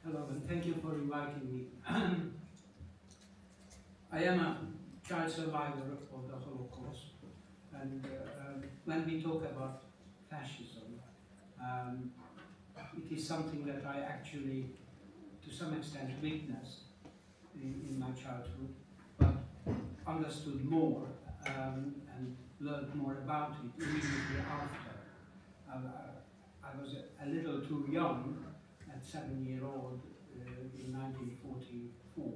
Hello, and thank you for inviting me. I am a child survivor of the Holocaust, and when we talk about fascism, um, it is something that I actually, to some extent, witnessed in my childhood, but understood more and learned more about it immediately after. I was a little too young, at 7-year-old, in 1944,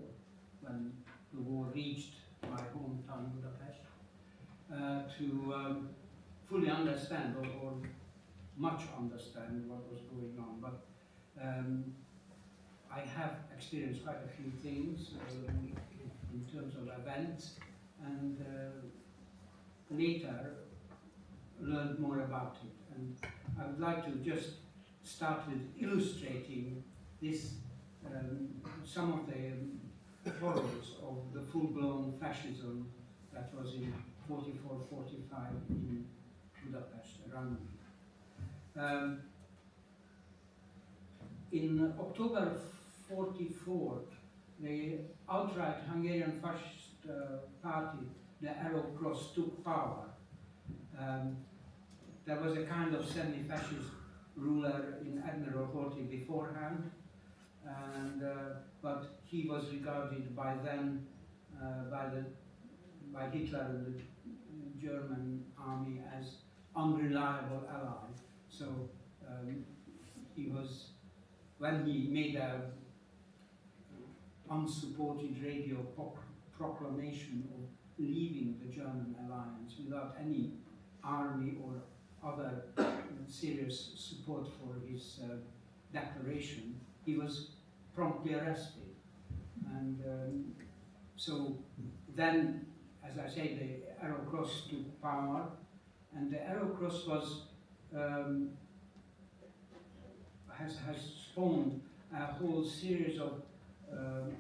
when the war reached my hometown Budapest, to fully understand or much understand what was going on. But I have experienced quite a few things in terms of events, and later learned more about it. And I would like to just start with illustrating this, some of the horrors of the full-blown fascism that was in 44-45 in Budapest, around me. In October 44, the outright Hungarian fascist party, the Arrow Cross, took power. There was a kind of semi-fascist ruler in Admiral Horthy beforehand, and but he was regarded by then by Hitler and the German army as unreliable ally. So he was, when he made a unsupported radio proclamation of leaving the German alliance without any army or other serious support for his declaration, he was promptly arrested. And so then, as I say, the Arrow Cross took power, and the Arrow Cross was has spawned a whole series of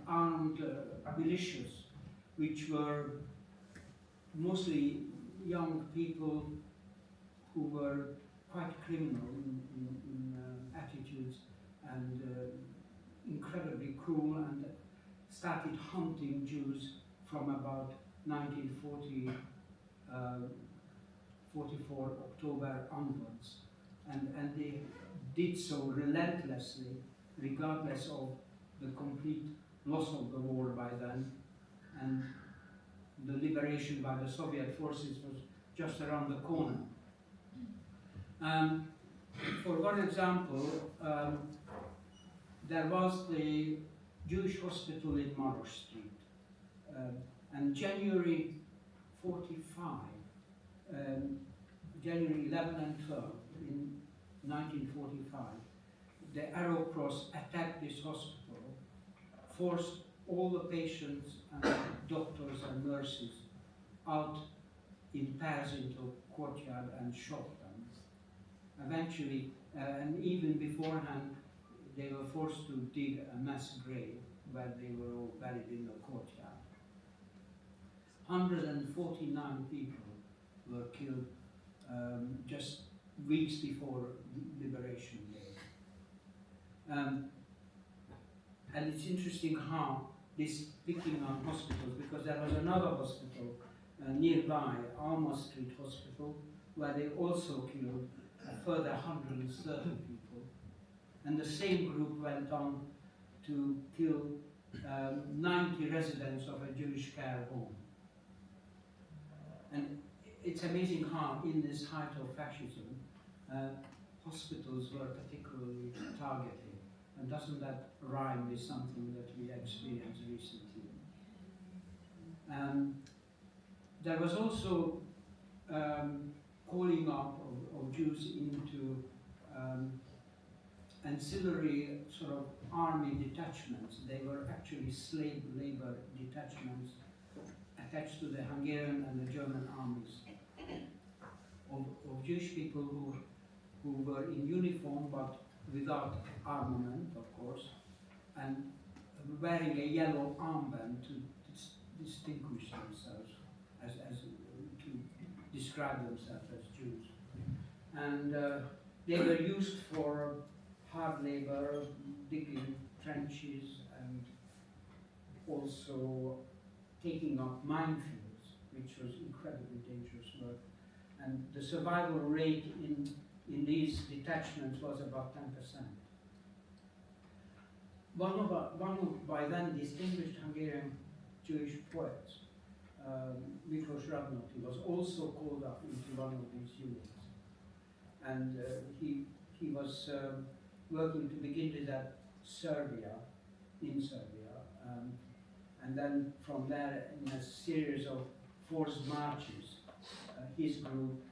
armed militias, which were mostly young people who were quite criminal in attitudes and incredibly cruel, and started hunting Jews from about 1940, 44 October onwards. And they did so relentlessly, regardless of the complete loss of the war by then, and the liberation by the Soviet forces was just around the corner. For one example, there was the Jewish hospital in Maros Street, and January 45, January 11 and 12 in 1945, the Arrow Cross attacked this hospital, forced all the patients and doctors and nurses out in pairs into courtyard and shot them. Eventually, and even beforehand, they were forced to dig a mass grave where they were all buried in the courtyard. 149 people were killed just weeks before Liberation Day. And it's interesting how this picking on hospitals, because there was another hospital nearby, Alma Street Hospital, where they also killed a further 130 people. And the same group went on to kill 90 residents of a Jewish care home. And it's amazing how, in this height of fascism, hospitals were particularly targeted. And doesn't that rhyme with something that we experienced recently? There was also calling up of Jews into ancillary sort of army detachments. They were actually slave labor detachments attached to the Hungarian and the German armies of Jewish people who were in uniform but without armament, of course, and wearing a yellow armband to distinguish themselves, to describe themselves as Jews. And they were used for hard labor, digging trenches and also taking up minefields, which was incredibly dangerous work. And the survival rate in these detachments was about 10%. One of by then distinguished Hungarian Jewish poets, Miklos Radnóti, was also called up into one of these units. And he was working to begin with at Serbia, in Serbia, and then from there, in a series of forced marches, his group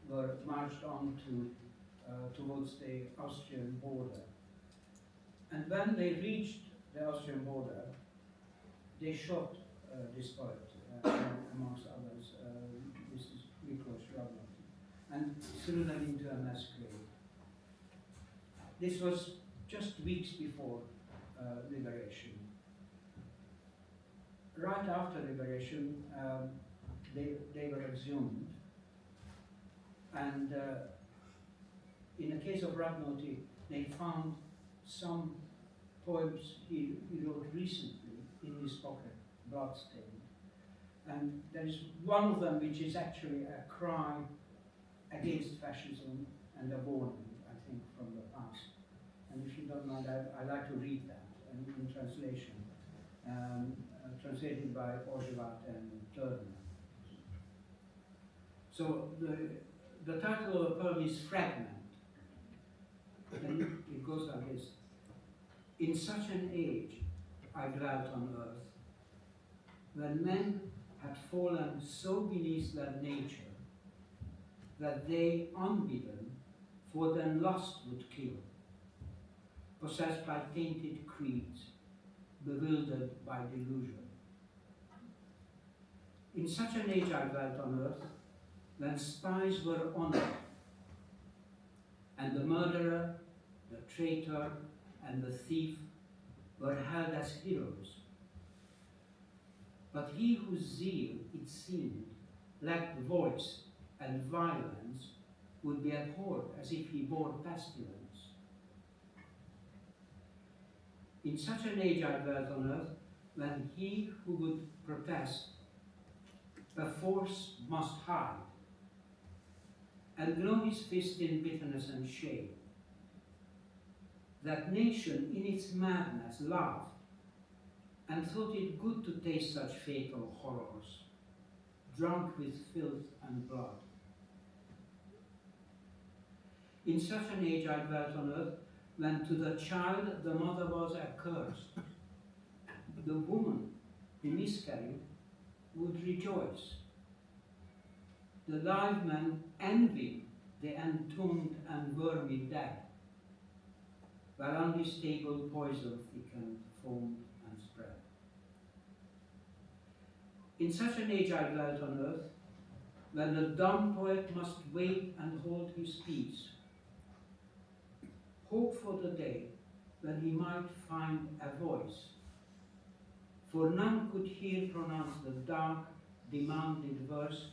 were marched on towards the Austrian border. And when they reached the Austrian border, they shot this poet, amongst others. This is Miklos Radnóti, and threw them into a mass grave. This was just weeks before liberation. Right after liberation, they were exhumed, and in the case of Radnóti, they found some poems he wrote recently in his pocket, bloodstained. And there is one of them which is actually a cry against fascism and a warning, I think, from the past. And if you don't mind, I'd like to read that in translation, translated by Orgevat and Turner. So the title of the poem is Fragment. And it goes like this. In such an age I dwelt on earth, when men had fallen so beneath their nature that they, unbidden, for their lust would kill, possessed by tainted creeds, bewildered by delusion. In such an age I dwelt on earth, when spies were honored, and the murderer, the traitor, and the thief were held as heroes. But he whose zeal, it seemed, lacked voice and violence would be abhorred as if he bore pestilence. In such an age I dwelt on earth, when he who would protest perforce must hide, and gnaw his fist in bitterness and shame. That nation in its madness laughed, and thought it good to taste such fatal horrors, drunk with filth and blood. In such an age I dwelt on earth, when to the child the mother was accursed. The woman who miscarried would rejoice. The live man envied the entombed and wormy dead, while on his table poison thickened, foamed, and spread. In such an age I dwelt on earth, when the dumb poet must wait and hold his peace, hope for the day when he might find a voice, for none could here pronounce the dark, demanded verse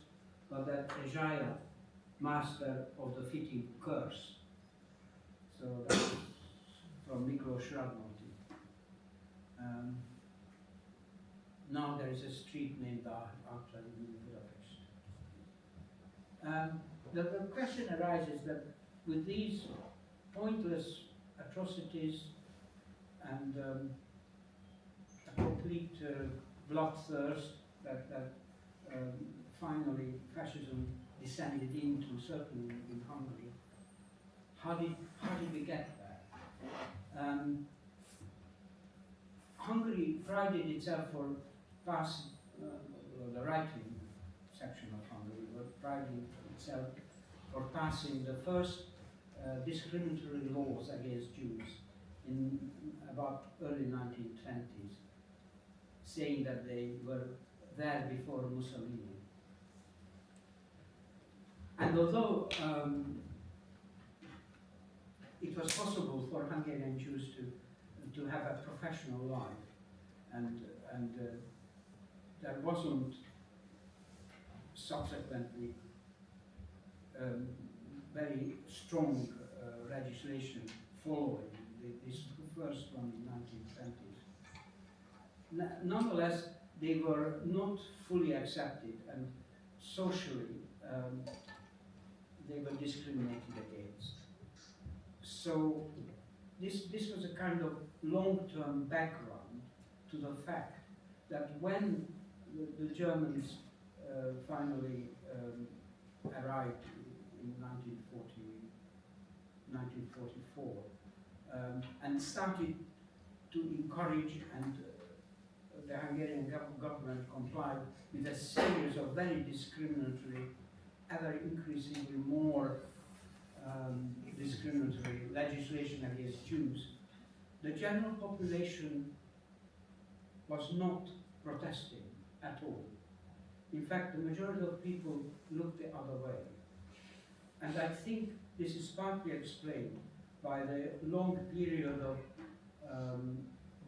but that Isaiah, master of the fitting curse. So that's from Miklos Radnóti. Now there is a street named after him in Budapest. The question arises that with these pointless atrocities and a complete bloodthirst that finally fascism descended into, certainly in Hungary, how did we get there? Hungary prided itself for passing, the right-wing section of Hungary, prided itself for passing the first discriminatory laws against Jews in about early 1920s, saying that they were there before Mussolini. And although it was possible for Hungarian Jews to have a professional life, and there wasn't subsequently very strong legislation following this first one in 1920s. Nonetheless, they were not fully accepted, and socially they were discriminated against. So this was a kind of long-term background to the fact that when the Germans finally arrived in 1944 and started to encourage, and the Hungarian government complied with a series of very discriminatory, ever increasingly more discriminatory legislation against Jews. The general population was not protesting at all. In fact, the majority of people looked the other way. And I think this is partly explained by the long period of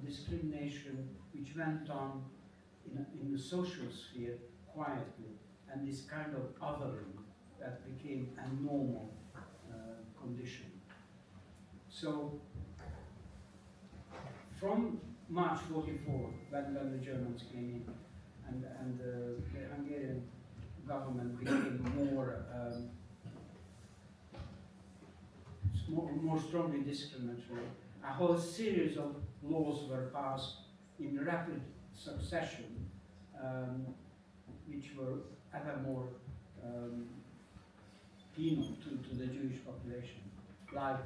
discrimination which went on in the social sphere quietly, and this kind of othering that became a normal condition. So from March 44, when the Germans came in, and the Hungarian government became more strongly discriminatory, a whole series of laws were passed in rapid succession, which were ever more penal to the Jewish population. Like,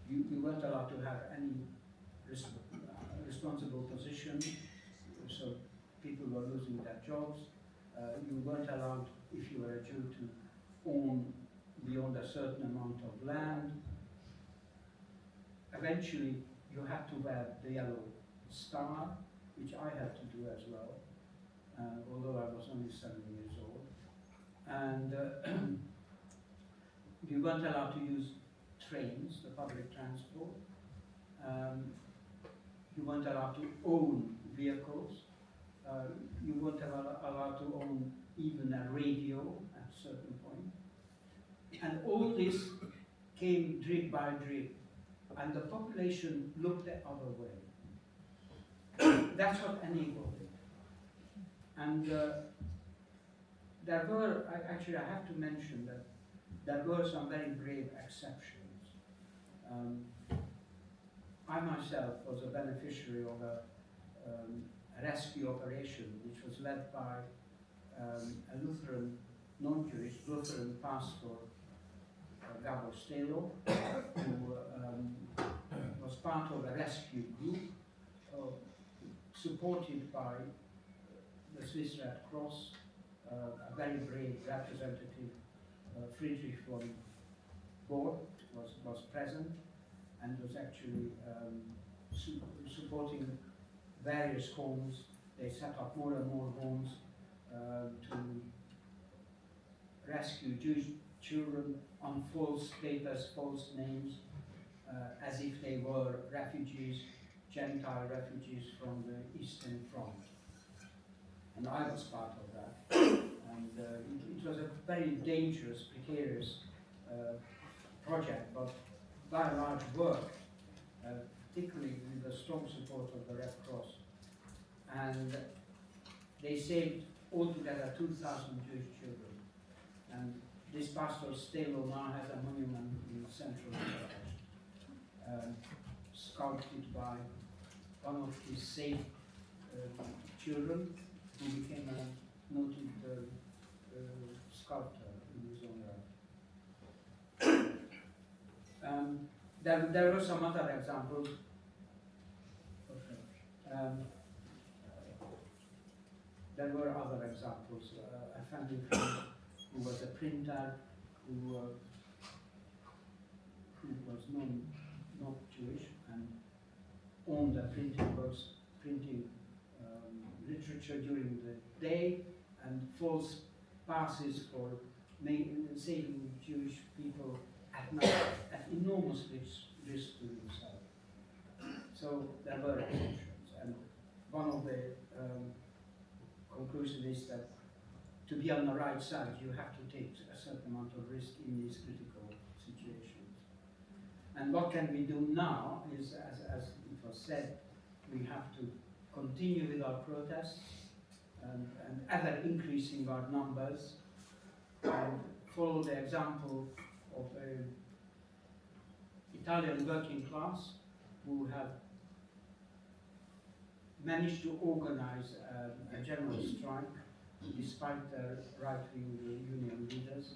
you weren't allowed to have any responsible position, so people were losing their jobs. You weren't allowed, if you were a Jew, to own beyond a certain amount of land. Eventually, you had to wear the yellow star, which I had to do as well, although I was only 7 years old. And you weren't allowed to use trains, the public transport. You weren't allowed to own vehicles. You weren't allowed to own even a radio at a certain point. And all this came drip by drip, and the population looked the other way. That's what enabled it. And there were, actually I have to mention that there were some very brave exceptions. I myself was a beneficiary of a rescue operation which was led by a Lutheran, non-Jewish Lutheran pastor, Kapos, who was part of a rescue group supported by the Swiss Red Cross, a very brave representative, Friedrich von Bohr was present and was actually supporting various homes. They set up more and more homes to rescue Jewish children on false papers, false names, as if they were refugees, Gentile refugees from the Eastern Front. And I was part of that. And it was a very dangerous, precarious project, but by and large worked, particularly with the strong support of the Red Cross. And they saved altogether 2,000 Jewish children. And this pastor Stelo now has a monument in central Budapest, sculpted by one of his saved children, who became a noted sculptor in his own right. There were some other examples. There were other examples. A family friend who was a printer, who was not Jewish and owned a printing books, printing literature during the day, and false passes for saving Jewish people at night at enormous risk to himself. So there were exceptions, and one of the conclusions is that to be on the right side, you have to take a certain amount of risk in these critical situations. And what can we do now is, as it was said, we have to continue with our protests and ever increasing our numbers and follow the example of Italian working class who have managed to organize a general strike despite their right-wing union leaders.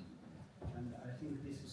And I think this is